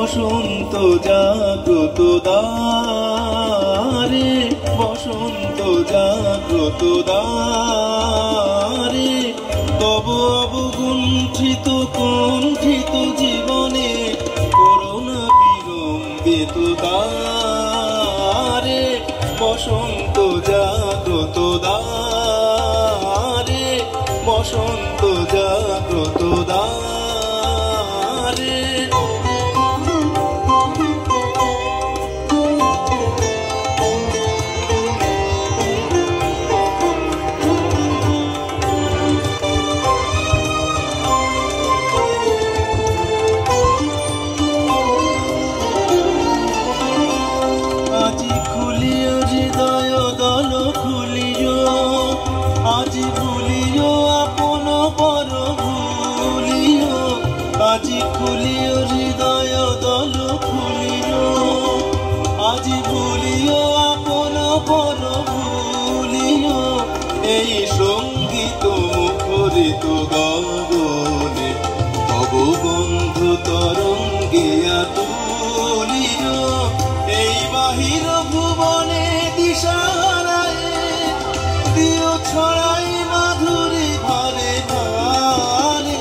বসন্ত জাগ্রত দ্বারে, বসন্ত জাগ্রত দ্বারে, তব অবগুণ্ঠিত কুণ্ঠিত জীবনে করুণা বিলম্বিত দ্বারে, বসন্ত জাগ্রত দ্বারে, বসন্ত জাগ্রত দ্বারে। আজি খুলিও হৃদয় দল খুলিও, আজি ভুলিও আপন পর ভুলিও, আজি খুলিও হৃদয় দল খুলিও, আজি ভুলিও আপন পর ভুলিও, এই সঙ্গীত মুখরিত গগনে তব বন্ধু তরঙ্গিয়া তুলিও, এই বাহির ভুবনে দিশারায় দিও ছড়াই মাধুরী ঘরে ঘরে,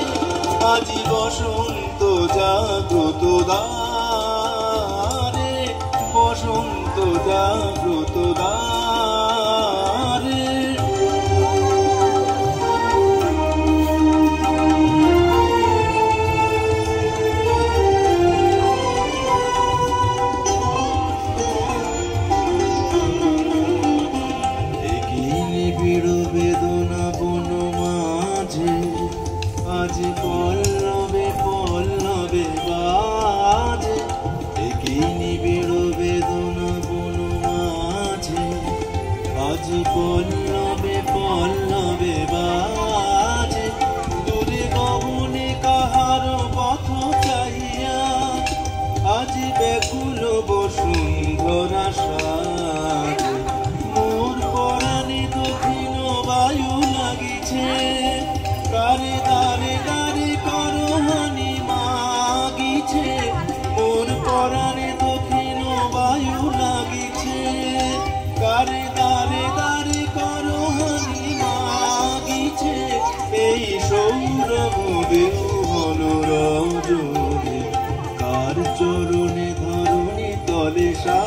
আজি বসন্ত জাগ্রত দ্বারে, বসন্ত জাগ্রত দ্বারে। বেদনা বন মাঝে আজ পল্লবে পল্লবে বাজে, একই নিবিড় বেদনা বন মাঝে আজ পল্লবে পল্লবে বাজে, দূরে গগনে কাহার পথ চাহিয়া আজ ব্যাকুল বসুন্ধরা সাজে, মোর পরাণে দক্ষিণ বায়ু লাগিছে, কারে দারে দারে করহানি মাগিছে, মোর পরাণে দক্ষিণ বায়ু লাগিছে, কারে দারে দারে করহানি মাগিছে, এই সৌরভ দেহল রজনী কার চরণে ধরণী তলে সা